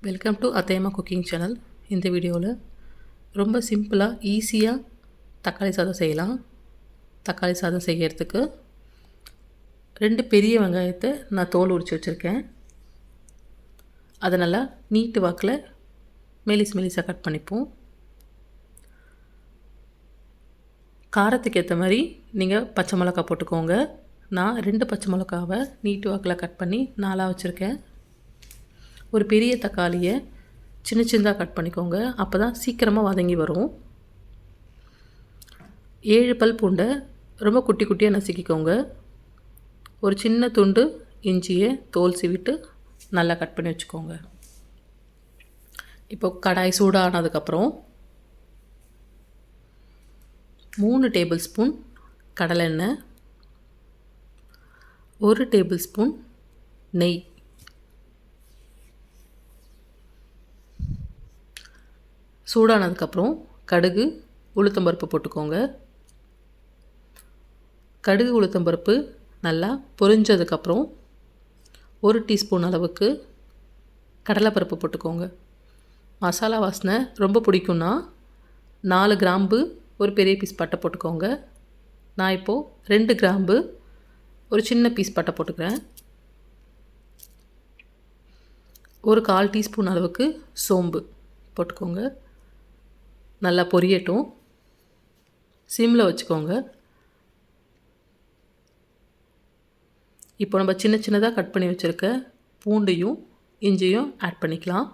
Welcome to Athaiyamma cooking channel. இந்த வீடியோவில் ரொம்ப சிம்பிளாக ஈஸியாக தக்காளி சாதம் செய்யலாம். தக்காளி சாதம் செய்கிறதுக்கு 2 பெரிய வெங்காயத்தை நான் தோல் உரித்து வச்சுருக்கேன். அதை நல்லா நீட்டு வாக்கில் மெலிசாக கட் பண்ணிப்போம். காரத்துக்கு ஏற்ற மாதிரி நீங்கள் பச்சை மிளகா போட்டுக்கோங்க. நான் 2 பச்சை மிளகாவை நீட்டு வாக்கில் கட் பண்ணி 4 வச்சுருக்கேன். ஒரு பெரிய தக்காளியை சின்னதாக கட் பண்ணிக்கோங்க. அப்போ தான் சீக்கிரமாக வதங்கி வரும். 7 பல் பூண்டை ரொம்ப குட்டியாக நசுக்கிக்கோங்க. ஒரு சின்ன துண்டு இஞ்சியை தோல் சீவிட்டு நல்லா கட் பண்ணி வச்சுக்கோங்க. இப்போ கடாய் சூடானதுக்கப்புறம் 3 டேபிள் ஸ்பூன் கடலெண்ணெய், 1 டேபிள் ஸ்பூன் நெய், சூடானதுக்கப்புறம் கடுகு உளுத்தம்பருப்பு போட்டுக்கோங்க. கடுகு உளுத்தம்பருப்பு நல்லா பொரிஞ்சதுக்கப்புறம் 1 டீஸ்பூன் அளவுக்கு கடலைப்பருப்பு போட்டுக்கோங்க. மசாலா வாசனை ரொம்ப பிடிக்கும்னா 4 கிராம்பு ஒரு பெரிய பீஸ் பட்டை போட்டுக்கோங்க. நான் இப்போது 2 கிராம்பு ஒரு சின்ன பீஸ் பட்டை போட்டுக்கிறேன். ஒரு 1/4 டீஸ்பூன் அளவுக்கு சோம்பு போட்டுக்கோங்க. நல்லா பொரியட்டும். சிம்மில் வச்சுக்கோங்க. இப்போ நம்ம சின்னதாக கட் பண்ணி வச்சுருக்க பூண்டையும் இஞ்சியும் ஆட் பண்ணிக்கலாம்.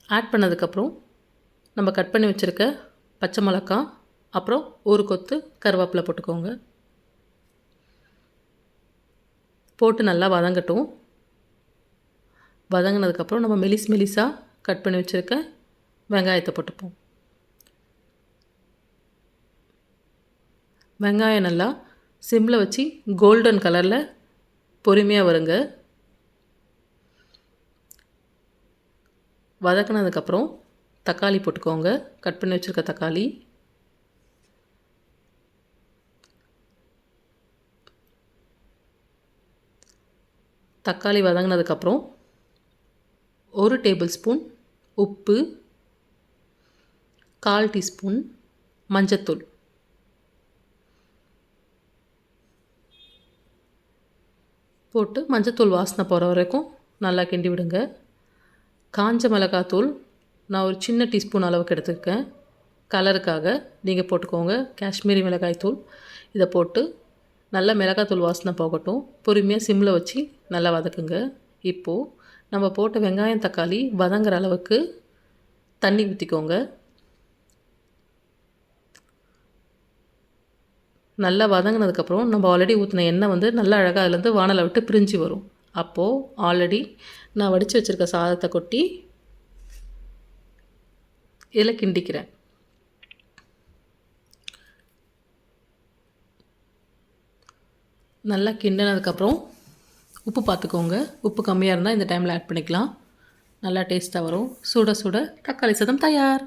ஆட் பண்ணதுக்கப்புறம் நம்ம கட் பண்ணி வச்சுருக்க பச்சை மிளகாய், அப்புறம் ஒரு கொத்து கருவேப்பிலை போட்டுக்கோங்க. போட்டு நல்லா வதங்கட்டும். வதங்கினதுக்கப்புறம் நம்ம மெலிசாக கட் பண்ணி வச்சுருக்க வெங்காயத்தை போட்டுப்போம். வெங்காயம் நல்லா சிம்மில் வச்சு கோல்டன் கலரில் பொறுமையாக வருங்க. வதக்கினதுக்கப்புறம் தக்காளி போட்டுக்கோங்க. கட் பண்ணி வச்சுருக்க தக்காளி, தக்காளி வதங்கினதுக்கப்புறம் 1 டேபிள் ஸ்பூன் உப்பு, 1/4 டீஸ்பூன் மஞ்சத்தூள் போட்டு மஞ்சத்தூள் வாசனை போகிற வரைக்கும் நல்லா கிண்டி விடுங்க. காஞ்ச மிளகாத்தூள் நான் ஒரு சின்ன டீஸ்பூன் அளவுக்கு எடுத்துருக்கேன். கலருக்காக நீங்கள் போட்டுக்கோங்க. காஷ்மீரி மிளகாய் தூள் இதை போட்டு நல்லா மிளகாத்தூள் வாசனை போகட்டும். பொறுமையாக சிம்மில் வச்சு நல்லா வதக்குங்க. இப்போது நம்ம போட்ட வெங்காயம் தக்காளி வதங்குற அளவுக்கு தண்ணி ஊற்றிக்கோங்க. நல்லா வதங்கினதுக்கப்புறம் நம்ம ஆல்ரெடி ஊற்றின எண்ணெய் நல்லா அழகாக அதுலேருந்து வானலை விட்டு பிரிஞ்சு வரும். அப்போது ஆல்ரெடி நான் வடித்து வச்சுருக்க சாதத்தை கொட்டி இதில் கிண்டிக்கிறேன். நல்லா கிண்டினதுக்கப்புறம் உப்பு பார்த்துக்கோங்க. உப்பு கம்மியாக இருந்தால் இந்த டைமில் ஆட் பண்ணிக்கலாம். நல்லா டேஸ்ட்டாக வரும். சுட சுட தக்காளி சாதம் தயார்.